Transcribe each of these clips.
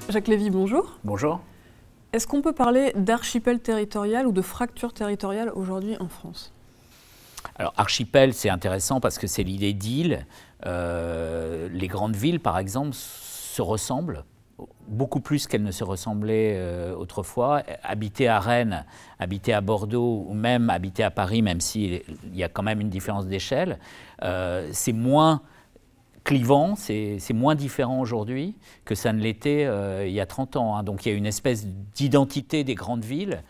Jacques Lévy, bonjour. Bonjour. Est-ce qu'on peut parler d'archipel territorial ou de fracture territoriale aujourd'hui en France? Alors archipel, c'est intéressant parce que c'est l'idée d'île. Les grandes villes, par exemple, se ressemblent beaucoup plus qu'elles ne se ressemblaient autrefois. Habiter à Rennes, habiter à Bordeaux ou même habiter à Paris, même s'il y a quand même une différence d'échelle, c'est moins clivant, c'est moins différent aujourd'hui que ça ne l'était il y a 30 ans. Donc il y a une espèce d'identité des grandes villes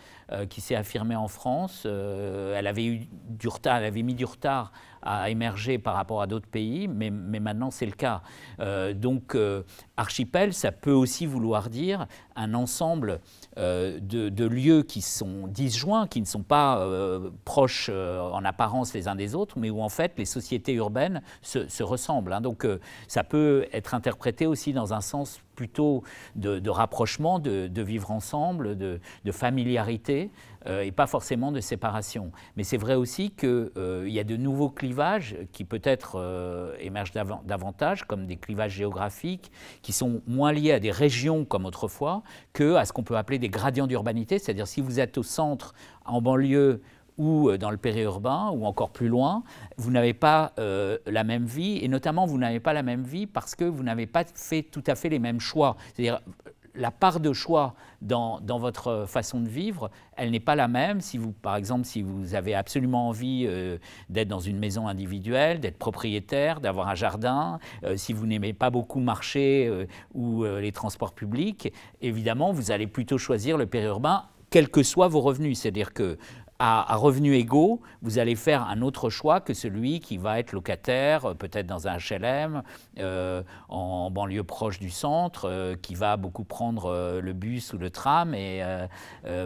qui s'est affirmée en France. Elle avait eu du retard, elle avait mis du retard à émerger par rapport à d'autres pays, mais maintenant c'est le cas. Donc archipel, ça peut aussi vouloir dire un ensemble de lieux qui sont disjoints, qui ne sont pas proches en apparence les uns des autres, mais où en fait les sociétés urbaines se ressemblent. Donc ça peut être interprété aussi dans un sens plutôt de rapprochement, de vivre ensemble, de familiarité, et pas forcément de séparation. Mais c'est vrai aussi qu'il y a de nouveaux clivages qui peut-être émergent davantage, comme des clivages géographiques, qui sont moins liés à des régions comme autrefois, qu'à ce qu'on peut appeler des gradients d'urbanité, c'est-à-dire si vous êtes au centre, en banlieue, ou dans le périurbain, ou encore plus loin, vous n'avez pas la même vie, et notamment vous n'avez pas la même vie parce que vous n'avez pas fait tout à fait les mêmes choix. C'est-à-dire la part de choix dans votre façon de vivre, elle n'est pas la même. Si vous, par exemple, si vous avez absolument envie d'être dans une maison individuelle, d'être propriétaire, d'avoir un jardin, si vous n'aimez pas beaucoup marcher ou les transports publics, évidemment, vous allez plutôt choisir le périurbain, quels que soient vos revenus. C'est-à-dire que à revenus égaux, vous allez faire un autre choix que celui qui va être locataire, peut-être dans un HLM, en banlieue proche du centre, qui va beaucoup prendre le bus ou le tram et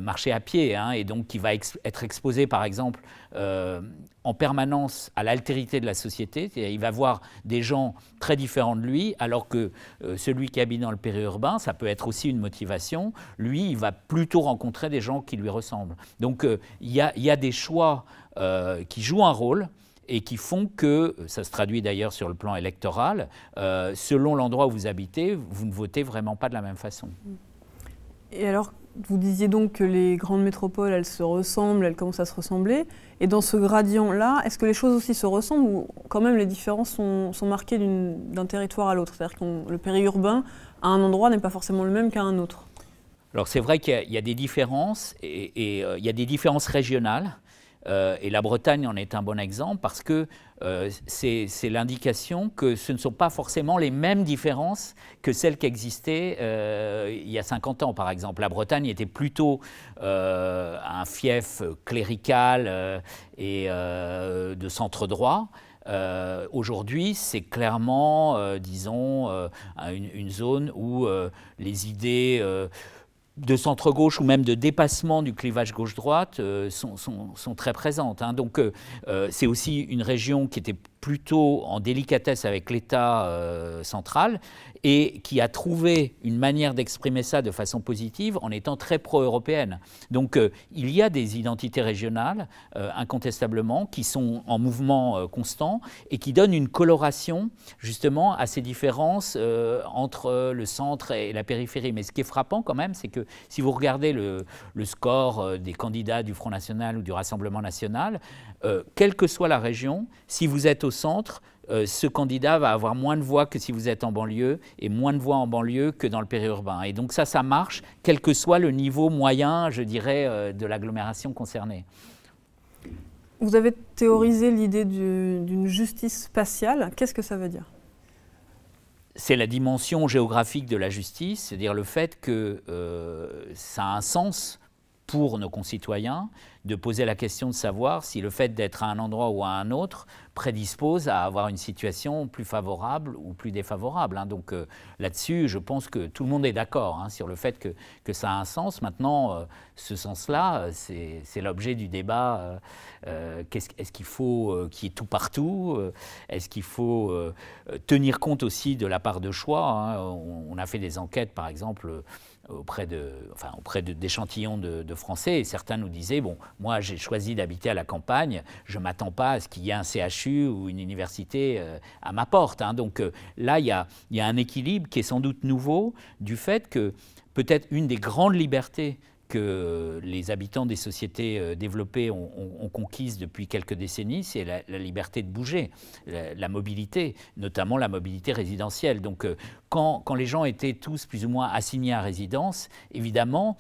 marcher à pied, et donc qui va être exposé, par exemple, en permanence à l'altérité de la société. Il va voir des gens très différents de lui, alors que celui qui habite dans le périurbain, ça peut être aussi une motivation, lui, il va plutôt rencontrer des gens qui lui ressemblent. Donc il y a des choix qui jouent un rôle et qui font que, ça se traduit d'ailleurs sur le plan électoral, selon l'endroit où vous habitez, vous ne votez vraiment pas de la même façon. Et alors, vous disiez donc que les grandes métropoles, elles se ressemblent, elles commencent à se ressembler. Et dans ce gradient-là, est-ce que les choses aussi se ressemblent ou quand même les différences sont marquées d'un territoire à l'autre? C'est-à-dire que le périurbain, à un endroit, n'est pas forcément le même qu'à un autre. Alors c'est vrai qu'il y a des différences et il y a des différences régionales. Et la Bretagne en est un bon exemple parce que c'est l'indication que ce ne sont pas forcément les mêmes différences que celles qui existaient il y a 50 ans, par exemple. La Bretagne était plutôt un fief clérical et de centre droit. Aujourd'hui, c'est clairement, disons, une zone où les idées de centre-gauche ou même de dépassement du clivage gauche-droite sont très présentes. Donc c'est aussi une région qui était plutôt en délicatesse avec l'État central et qui a trouvé une manière d'exprimer ça de façon positive en étant très pro-européenne. Donc il y a des identités régionales, incontestablement, qui sont en mouvement constant et qui donnent une coloration justement à ces différences entre le centre et la périphérie. Mais ce qui est frappant quand même, c'est que si vous regardez le score des candidats du Front National ou du Rassemblement National, quelle que soit la région, si vous êtes au centre, ce candidat va avoir moins de voix que si vous êtes en banlieue et moins de voix en banlieue que dans le périurbain. Et donc ça marche, quel que soit le niveau moyen, je dirais, de l'agglomération concernée. Vous avez théorisé l'idée d'une justice spatiale. Qu'est-ce que ça veut dire? C'est la dimension géographique de la justice, c'est-à-dire le fait que ça a un sens pour nos concitoyens, de poser la question de savoir si le fait d'être à un endroit ou à un autre prédispose à avoir une situation plus favorable ou plus défavorable. Donc là-dessus, je pense que tout le monde est d'accord sur le fait que ça a un sens. Maintenant, ce sens-là, c'est l'objet du débat. Est-ce qu'il faut qu'il y ait tout partout? Est-ce qu'il faut tenir compte aussi de la part de choix? On a fait des enquêtes, par exemple, auprès d'échantillons de Français, et certains nous disaient, bon, moi j'ai choisi d'habiter à la campagne, je ne m'attends pas à ce qu'il y ait un CHU ou une université à ma porte. Hein. Donc là, il y a un équilibre qui est sans doute nouveau du fait que peut-être une des grandes libertés que les habitants des sociétés développées ont conquise depuis quelques décennies, c'est la liberté de bouger, la mobilité, notamment la mobilité résidentielle. Donc quand les gens étaient tous plus ou moins assignés à résidence, évidemment,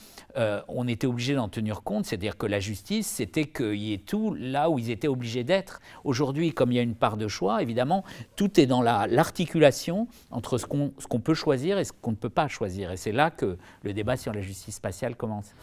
on était obligé d'en tenir compte, c'est-à-dire que la justice, c'était qu'il y ait tout là où ils étaient obligés d'être. Aujourd'hui, comme il y a une part de choix, évidemment, tout est dans l'articulation entre ce qu'on peut choisir et ce qu'on ne peut pas choisir. Et c'est là que le débat sur la justice spatiale commence.